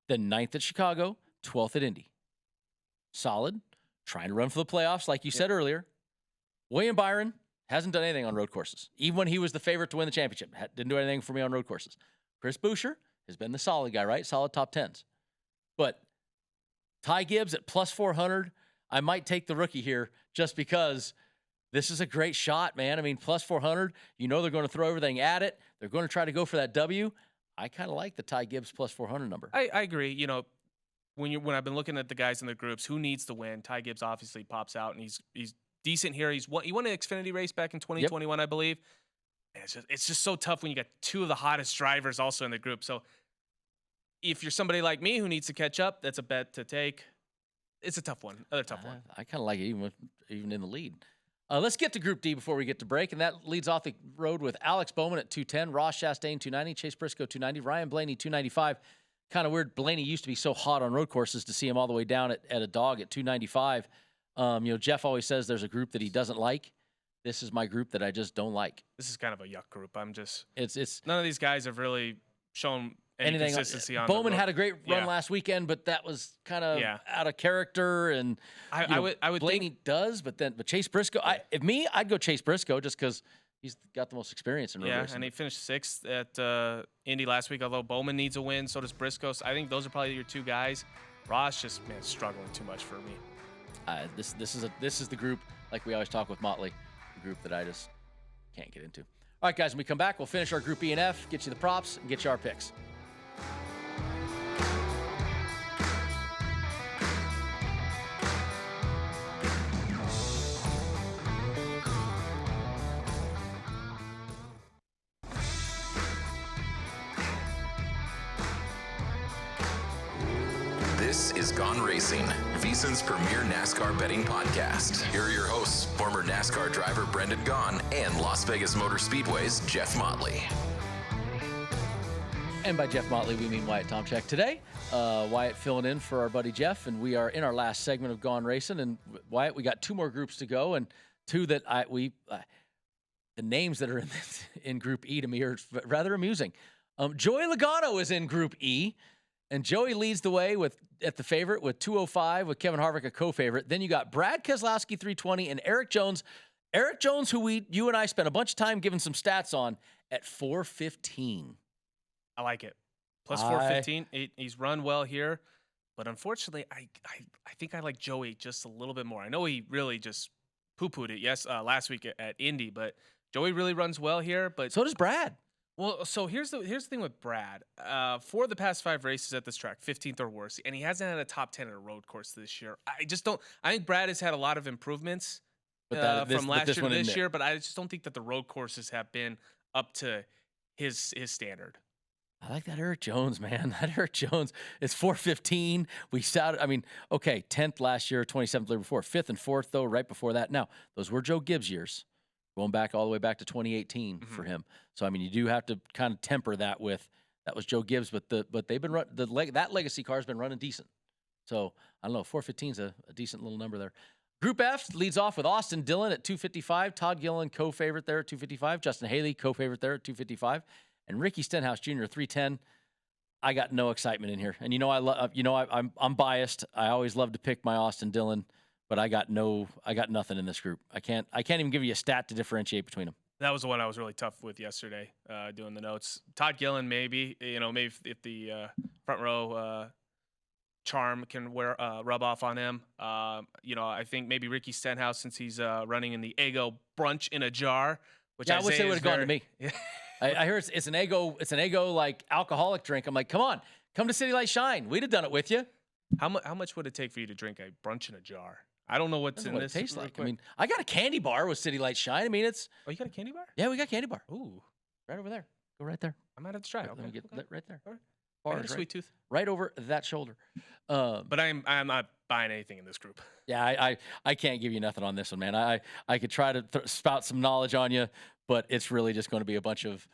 Speaker 2: then 9th at Chicago, 12th at Indy. Solid, trying to run for the playoffs, like you said earlier. William Byron hasn't done anything on road courses. Even when he was the favorite to win the championship, didn't do anything for me on road courses. Chris Buescher has been the solid guy, right? Solid top 10s. But Ty Gibbs at plus 400, I might take the rookie here just because this is a great shot, man. I mean, plus 400, you know they're going to throw everything at it. They're going to try to go for that W. I kind of like the Ty Gibbs plus 400 number.
Speaker 3: I agree. You know, when I've been looking at the guys in the groups, who needs to win? Ty Gibbs obviously pops out, and he's decent here. He won an Xfinity race back in 2021, I believe. And it's just so tough when you got 2 of the hottest drivers also in the group. So if you're somebody like me who needs to catch up, that's a bet to take. It's a tough one. Another tough one.
Speaker 2: I kind of like it even in the lead. Let's get to Group D before we get to break, and that leads off the road with Alex Bowman at 210, Ross Chastain 290, Chase Briscoe 290, Ryan Blaney 295. Kind of weird. Blaney used to be so hot on road courses to see him all the way down at a dog at 295. You know, Jeff always says there's a group that he doesn't like. This is my group that I just don't like.
Speaker 3: This is kind of a yuck group.
Speaker 2: It's
Speaker 3: none of these guys have really shown any consistency on
Speaker 2: Bowman had a great run last weekend, but that was kind of out of character. And
Speaker 3: I would
Speaker 2: Blaney does, but Chase Briscoe. I'd go Chase Briscoe just because he's got the most experience in road racing.
Speaker 3: And he finished 6th at Indy last week. Although Bowman needs a win, so does Briscoe. So I think those are probably your 2 guys. Ross just struggling too much for me.
Speaker 2: This is the group, like we always talk with Motley, the group that I just can't get into. All right, guys, when we come back, we'll finish our Group E and F, get you the props, and get you our picks.
Speaker 1: This is Gone Racin, VSiN's premier NASCAR betting podcast. Here are your hosts, former NASCAR driver Brendan Gaughan and Las Vegas Motor Speedway's Jeff Motley.
Speaker 2: And by Jeff Motley, we mean Wyatt Tomchek today. Wyatt filling in for our buddy Jeff, and we are in our last segment of Gone Racin'. And Wyatt, we got 2 more groups to go, and 2 that the names that are in Group E to me are rather amusing. Joey Logano is in Group E, and Joey leads the way at the favorite with 205 with Kevin Harvick a co-favorite. Then you got Brad Keselowski 320 and Eric Jones Eric Jones, who you and I spent a bunch of time giving some stats on, at 415.
Speaker 3: I like it. Plus 415. He's run well here. But unfortunately, I think I like Joey just a little bit more. I know he really just poo-pooed it, last week at Indy, but Joey really runs well here. But
Speaker 2: so does Brad.
Speaker 3: Well, so here's the thing with Brad. For the past 5 races at this track, 15th or worse, and he hasn't had a top 10 at a road course this year. I think Brad has had a lot of improvements from last year to this year, but I just don't think that the road courses have been up to his standard.
Speaker 2: I like that Eric Jones, man. That Eric Jones is 415. We started, 10th last year, 27th the year before, 5th and 4th, though, right before that. Now, those were Joe Gibbs years, going back all the way back to 2018 for him. So, you do have to kind of temper that with, that was Joe Gibbs, but they've been that legacy car has been running decent. So, I don't know, 415 is a decent little number there. Group F leads off with Austin Dillon at 255, Todd Gillen co-favorite there at 255, Justin Haley co-favorite there at 255. And Ricky Stenhouse Jr. 310. I got no excitement in here, and I'm biased. I always love to pick my Austin Dillon, but I got nothing in this group. I can't even give you a stat to differentiate between them.
Speaker 3: That was the one I was really tough with yesterday, doing the notes. Todd Gillen, maybe if the front row charm can rub off on him. I think maybe Ricky Stenhouse, since he's running in the Eggo brunch in a jar, which I wish they would have gone to me.
Speaker 2: I hear it's an Eggo like alcoholic drink. I'm like, come on, come to City Light Shine. We'd have done it with you.
Speaker 3: How much would it take for you to drink a brunch in a jar? I don't know what's in this.
Speaker 2: It tastes like. I got a candy bar with City Light Shine. It's.
Speaker 3: Oh, you got a candy bar?
Speaker 2: Yeah, we got candy bar.
Speaker 3: Ooh,
Speaker 2: right over there. Go right there.
Speaker 3: I might have to try.
Speaker 2: Let me get right there.
Speaker 3: All right.
Speaker 2: Bars,
Speaker 3: I got a sweet tooth.
Speaker 2: Right over that shoulder.
Speaker 3: But I'm not buying anything in this group.
Speaker 2: Yeah, I can't give you nothing on this one, man. I could try to spout some knowledge on you, but it's really just going to be a bunch of,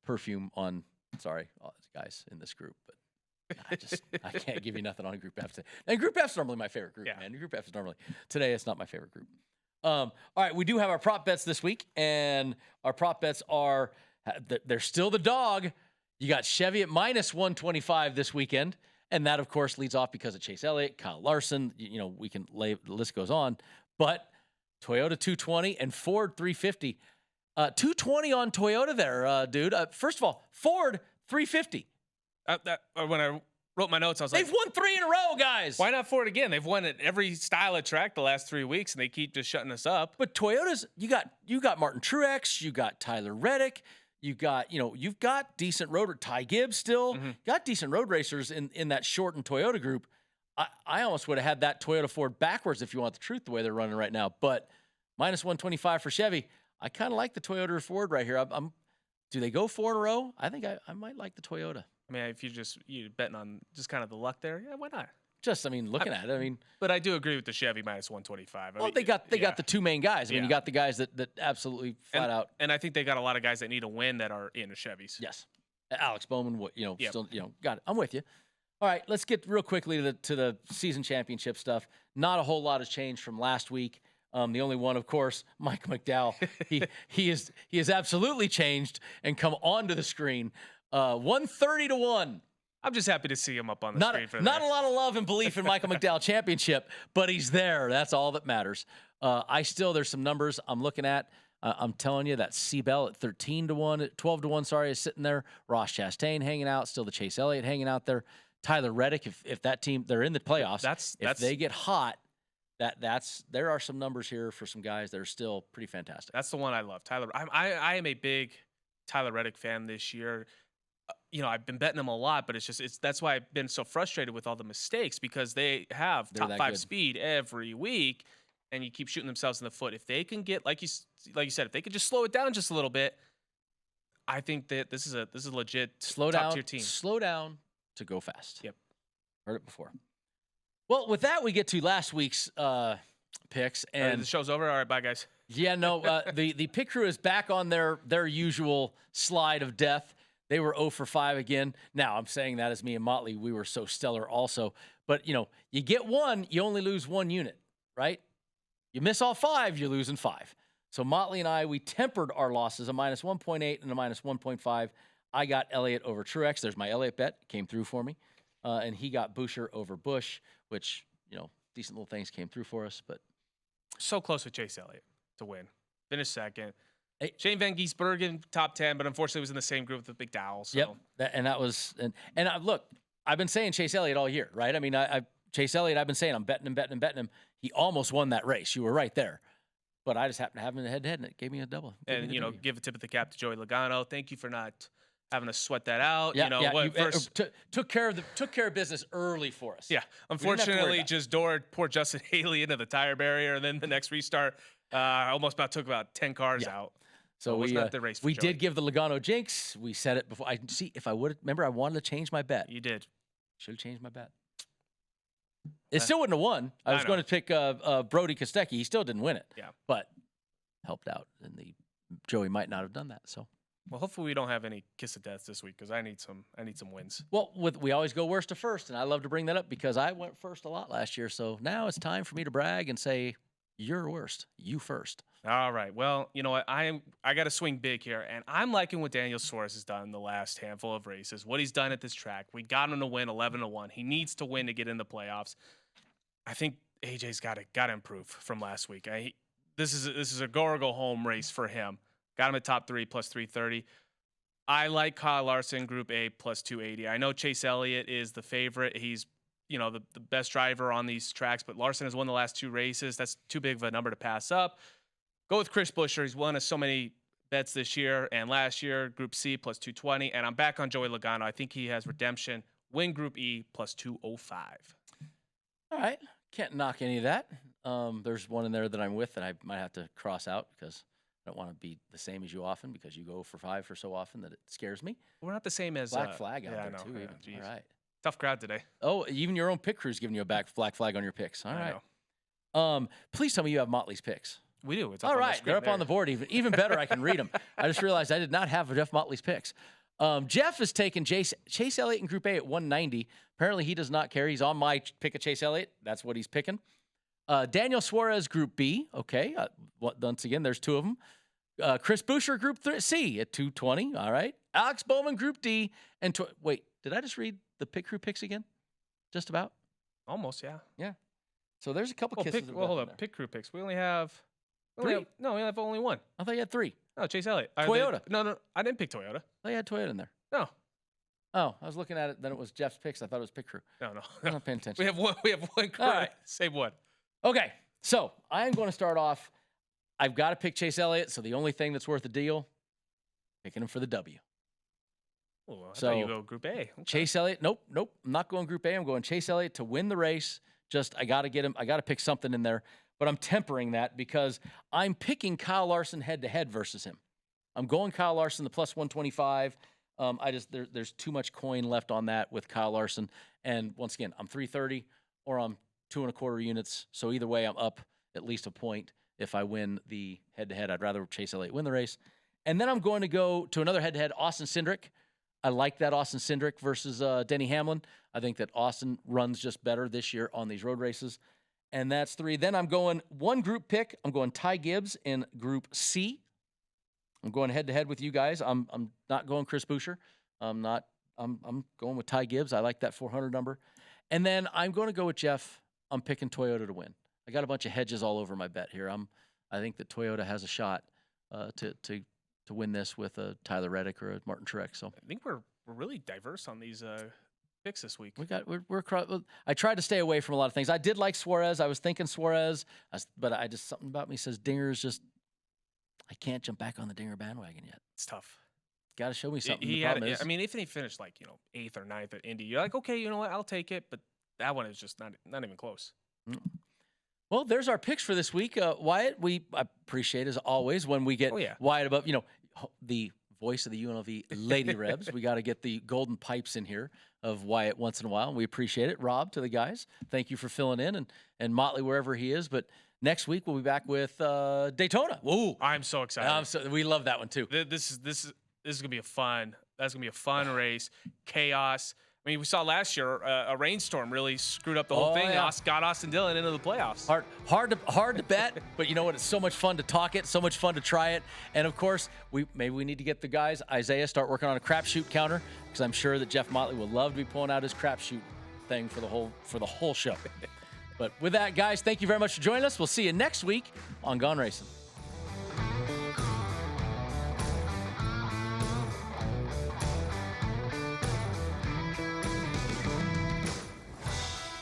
Speaker 2: perfume on. Sorry, guys in this group, but I can't give you nothing on Group F today. And Group F's normally my favorite group, man. Group F is normally today. It's not my favorite group. All right, we do have our prop bets this week, and our prop bets are they're still the dog. You got Chevy at -125 this weekend, and that of course leads off because of Chase Elliott, Kyle Larson. We can lay the list goes on, but Toyota 220 and Ford 350. 220 on Toyota there, dude. First of all, Ford 350.
Speaker 3: When I wrote my notes, I was like,
Speaker 2: they've won 3 in a row, guys.
Speaker 3: Why not Ford again? They've won at every style of track the last 3 weeks, and they keep just shutting us up.
Speaker 2: But Toyota's, you got Martin Truex, you got Tyler Reddick, you've got decent road. Ty Gibbs still got decent road racers in that shortened Toyota group. I almost would have had that Toyota Ford backwards if you want the truth, the way they're running right now. But -125 for Chevy. I kind of like the Toyota or Ford right here. Do they go 4 in a row? I think I might like the Toyota.
Speaker 3: If you're betting on just kind of the luck there, yeah, why not?
Speaker 2: Looking at it,
Speaker 3: But I do agree with the Chevy -125.
Speaker 2: Well, they got the 2 main guys. You got the guys that absolutely flat out.
Speaker 3: And I think they got a lot of guys that need a win that are in the Chevys.
Speaker 2: Yes, Alex Bowman. Still got it. I'm with you. All right, let's get real quickly to the season championship stuff. Not a whole lot has changed from last week. The only one, of course, Michael McDowell. he is absolutely changed and come onto the screen. 130-1.
Speaker 3: I'm just happy to see him up on the screen for that.
Speaker 2: Not a lot of love and belief in Michael McDowell championship, but he's there. That's all that matters. There's some numbers I'm looking at. I'm telling you that Seabell at 12-1, sorry, is sitting there. Ross Chastain hanging out. Still the Chase Elliott hanging out there. Tyler Reddick, if that team, they're in the playoffs. If they get hot, there are some numbers here for some guys that are still pretty fantastic.
Speaker 3: That's the one I love. Tyler. I am a big Tyler Reddick fan this year. I've been betting him a lot, but that's why I've been so frustrated with all the mistakes, because they have top 5 speed every week, and you keep shooting themselves in the foot. If they can get, like you said, if they could just slow it down just a little bit, I think that this is a legit top tier team.
Speaker 2: Slow down to go fast.
Speaker 3: Yep,
Speaker 2: heard it before. Well, with that, we get to last week's picks, and
Speaker 3: the show's over. All right, bye, guys.
Speaker 2: Yeah, no, the pit crew is back on their usual slide of death. They were 0 for 5 again. Now, I'm saying that as me and Motley, we were so stellar also. But, you get 1, you only lose 1 unit, right? You miss all 5, you're losing 5. So Motley and I, we tempered our losses, a -1.8 and a -1.5. I got Elliott over Truex. There's my Elliott bet. Came through for me. And he got Buescher over Busch, which, decent little things came through for us. But
Speaker 3: so close with Chase Elliott. to win. Finished second.
Speaker 2: Hey.
Speaker 3: Shane Van Gisbergen, top 10, but unfortunately was in the same group with McDowell. So.
Speaker 2: Yep, look, I've been saying Chase Elliott all year, right? I mean, Chase Elliott, I've been saying I'm betting him. He almost won that race. You were right there. But I just happened to have him in the head-to-head, and it gave me a double.
Speaker 3: And, give a tip of the cap to Joey Logano. Thank you for not having to sweat that out.
Speaker 2: Yeah, took care of business early for us.
Speaker 3: Yeah, unfortunately, just doored poor Justin Haley into the tire barrier, and then the next restart almost took about 10 cars out.
Speaker 2: So
Speaker 3: it was not the race for
Speaker 2: we
Speaker 3: Joey.
Speaker 2: did give the Logano jinx. We said it before. If I would remember, I wanted to change my bet.
Speaker 3: You did.
Speaker 2: Should have changed my bet. It still wouldn't have won. I was going to pick Brody Kostecki. He still didn't win it.
Speaker 3: Yeah,
Speaker 2: but helped out, and Joey might not have done that. So.
Speaker 3: Well, hopefully we don't have any kiss of death this week because I need some wins.
Speaker 2: Well, we always go worst to first, and I love to bring that up because I went first a lot last year. So now it's time for me to brag and say, you're worst. You first.
Speaker 3: All right. Well, you know what? I got to swing big here, and I'm liking what Daniel Suarez has done the last handful of races. What he's done at this track. We got him to win 11-1. He needs to win to get in the playoffs. I think AJ's got to improve from last week. This is a go or go home race for him. Got him at top 3 plus 330. I like Kyle Larson, Group A plus 280. I know Chase Elliott is the favorite. He's, the best driver on these tracks, but Larson has won the last 2 races. That's too big of a number to pass up. Go with Chris Buescher. He's won us so many bets this year and last year. Group C plus 220. And I'm back on Joey Logano. I think he has redemption. Win Group E plus 205.
Speaker 2: All right. Can't knock any of that. There's one in there that I'm with that I might have to cross out because I don't want to be the same as you often because you go for 5 for so often that it scares me.
Speaker 3: We're not the same as
Speaker 2: Black flag out there too.
Speaker 3: Yeah,
Speaker 2: Even. All right.
Speaker 3: Tough crowd today.
Speaker 2: Oh, even your own pick crew's giving you a black flag on your picks. All right. Please tell me you have Motley's picks.
Speaker 3: We do. It's
Speaker 2: up all right. They're up on the board. Even better, I can read them. I just realized I did not have Jeff Motley's picks. Jeff has taken Chase Elliott in Group A at 190. Apparently, he does not care. He's on my pick of Chase Elliott. That's what he's picking. Daniel Suarez, Group B. Okay. Once again, there's 2 of them. Chris Buescher, Group C at 220. All right. Alex Bowman, Group D. And wait, did I just read the pick crew picks again? Just about?
Speaker 3: Almost, yeah.
Speaker 2: Yeah. So there's a couple kisses.
Speaker 3: Hold up. Pick crew picks. We only have
Speaker 2: 3.
Speaker 3: We have only 1.
Speaker 2: I thought you had 3.
Speaker 3: No, Chase Elliott.
Speaker 2: Toyota.
Speaker 3: No, I didn't pick Toyota.
Speaker 2: I thought you had Toyota in there.
Speaker 3: No.
Speaker 2: Oh, I was looking at it. Then it was Jeff's picks. I thought it was pick crew.
Speaker 3: No.
Speaker 2: I'm not paying attention.
Speaker 3: We have one crew.
Speaker 2: All right.
Speaker 3: Save one.
Speaker 2: Okay. So I am going to start off. I've got to pick Chase Elliott. So the only thing that's worth a deal, picking him for the W.
Speaker 3: I thought you go Group A. Okay.
Speaker 2: Chase Elliott. Nope. I'm not going Group A. I'm going Chase Elliott to win the race. Just I got to get him. I got to pick something in there. But I'm tempering that because I'm picking Kyle Larson head-to-head versus him. I'm going Kyle Larson, the plus 125. There's too much coin left on that with Kyle Larson. And once again, I'm 330 or I'm 2 1/4 units. So either way, I'm up at least a point if I win the head-to-head. I'd rather Chase Elliott win the race. And then I'm going to go to another head-to-head, Austin Cindric. I like that Austin Cindric versus Denny Hamlin. I think that Austin runs just better this year on these road races. And that's 3. Then I'm going 1 group pick. I'm going Ty Gibbs in Group C. I'm going head-to-head with you guys. I'm not going Chris Buescher. I'm going with Ty Gibbs. I like that 400 number. And then I'm going to go with Jeff. I'm picking Toyota to win. I got a bunch of hedges all over my bet here. I think that Toyota has a shot to win this with a Tyler Reddick or a Martin Truex. So
Speaker 3: I think we're really diverse on these picks this week.
Speaker 2: I tried to stay away from a lot of things. I did like Suarez. I was thinking Suarez, but something about me says Dinger's just. I can't jump back on the Dinger bandwagon yet.
Speaker 3: It's tough.
Speaker 2: Got to show me something.
Speaker 3: I mean, if he finished 8th or 9th at Indy, you're like, okay, you know what, I'll take it. But that one is just not even close.
Speaker 2: Well, there's our picks for this week. Wyatt, I appreciate as always when we get Wyatt above, the voice of the UNLV Lady Rebs. We got to get the golden pipes in here of Wyatt once in a while. We appreciate it. Rob, to the guys, thank you for filling in, and Motley wherever he is. But next week we'll be back with Daytona. Whoa!
Speaker 3: I'm so excited.
Speaker 2: We love that one too.
Speaker 3: This is gonna be a fun. That's gonna be a fun race. Chaos. I mean, we saw last year a rainstorm really screwed up the whole thing. Yeah. Got Austin Dillon into the playoffs.
Speaker 2: Hard to bet, but you know what? It's so much fun to talk it, so much fun to try it, and of course, maybe we need to get the guys Isaiah start working on a crapshoot counter because I'm sure that Jeff Motley will love to be pulling out his crapshoot thing for the whole show. But with that, guys, thank you very much for joining us. We'll see you next week on Gone Racin'.